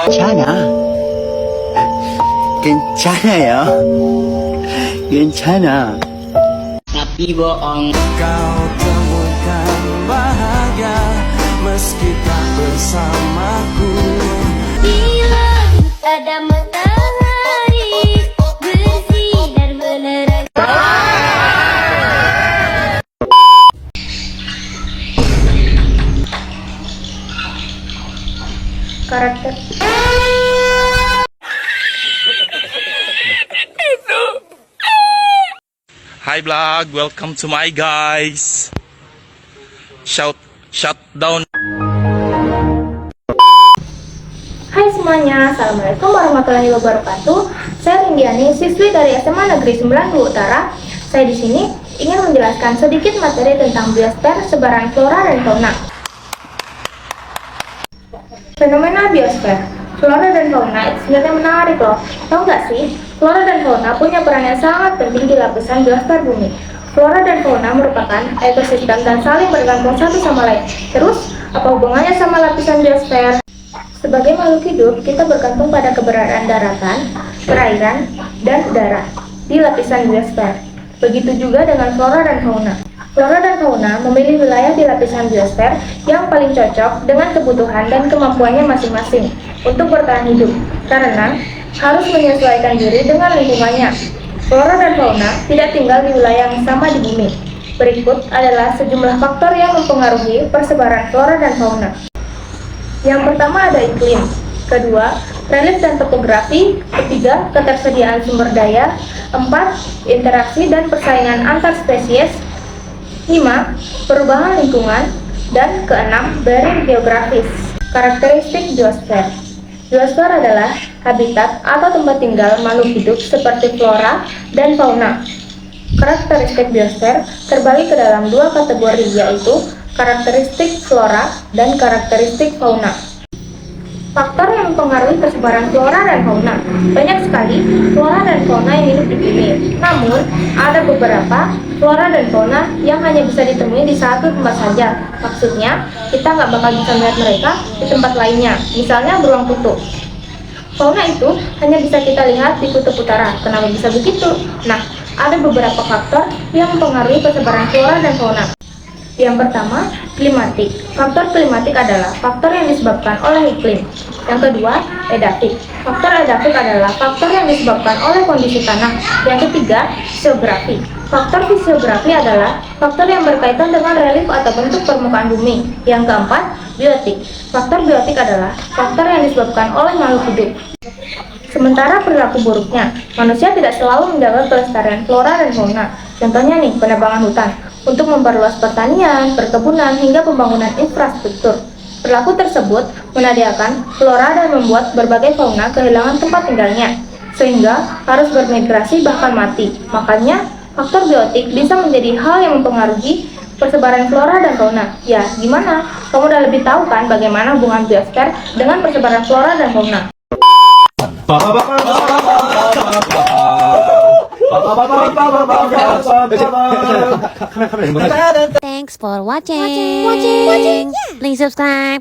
괜찮아. 괜찮아요. 괜찮아. Tapi bohong. Kau temukan bahagia meski tak bersamaku. Bila ada matahari bersinar menerangi. Karakter Hi vlog, welcome to my guys. Shut down. Hai semuanya, Assalamualaikum warahmatullahi wabarakatuh. Saya Rindiani, siswi dari SMA Negeri 92 Utara. Saya di sini ingin menjelaskan sedikit materi tentang biosfer, sebaran flora dan fauna. Fenomena biosfer, flora dan fauna itu sebenarnya menarik loh. Tahu nggak sih, flora dan fauna punya peran yang sangat penting di lapisan biosfer bumi. Flora dan fauna merupakan ekosistem dan saling bergantung satu sama lain. Terus, apa hubungannya sama lapisan biosfer? Sebagai makhluk hidup, kita bergantung pada keberadaan daratan, perairan, dan udara di lapisan biosfer. Begitu juga dengan flora dan fauna. Flora dan fauna memilih wilayah di lapisan biosfer yang paling cocok dengan kebutuhan dan kemampuannya masing-masing untuk bertahan hidup, karena harus menyesuaikan diri dengan lingkungannya. Flora dan fauna tidak tinggal di wilayah yang sama di bumi. Berikut adalah sejumlah faktor yang mempengaruhi persebaran flora dan fauna. Yang pertama ada iklim, kedua, relief dan topografi, ketiga, ketersediaan sumber daya, empat, interaksi dan persaingan antar spesies, 5. Perubahan lingkungan, dan keenam, barrier geografis. Karakteristik biosfer. Biosfer adalah habitat atau tempat tinggal makhluk hidup seperti flora dan fauna. Karakteristik biosfer terbagi ke dalam dua kategori, yaitu karakteristik flora dan karakteristik fauna. Faktor yang mempengaruhi persebaran flora dan fauna. Banyak sekali flora dan fauna yang hidup di bumi. Namun, ada beberapa flora dan fauna yang hanya bisa ditemui di satu tempat saja. Maksudnya, kita nggak bakal bisa melihat mereka di tempat lainnya. Misalnya beruang kutub. Fauna itu hanya bisa kita lihat di kutub utara. Kenapa bisa begitu? Nah, ada beberapa faktor yang mempengaruhi persebaran flora dan fauna. Yang pertama, klimatik. Faktor klimatik adalah faktor yang disebabkan oleh iklim. Yang kedua, edafik. Faktor edafik adalah faktor yang disebabkan oleh kondisi tanah. Yang ketiga, geografi. Faktor fisiografi adalah faktor yang berkaitan dengan relief atau bentuk permukaan bumi. Yang keempat, biotik. Faktor biotik adalah faktor yang disebabkan oleh makhluk hidup. Sementara perilaku buruknya, manusia tidak selalu menjaga kelestarian flora dan fauna. Contohnya nih, penebangan hutan untuk memperluas pertanian, perkebunan, hingga pembangunan infrastruktur. Perilaku tersebut menadiakan flora dan membuat berbagai fauna kehilangan tempat tinggalnya, sehingga harus bermigrasi bahkan mati. Makanya, faktor biotik bisa menjadi hal yang mempengaruhi persebaran flora dan fauna. Ya, gimana? Kamu udah lebih tahu kan bagaimana hubungan biosfer dengan persebaran flora dan fauna? Thanks for watching. Please subscribe.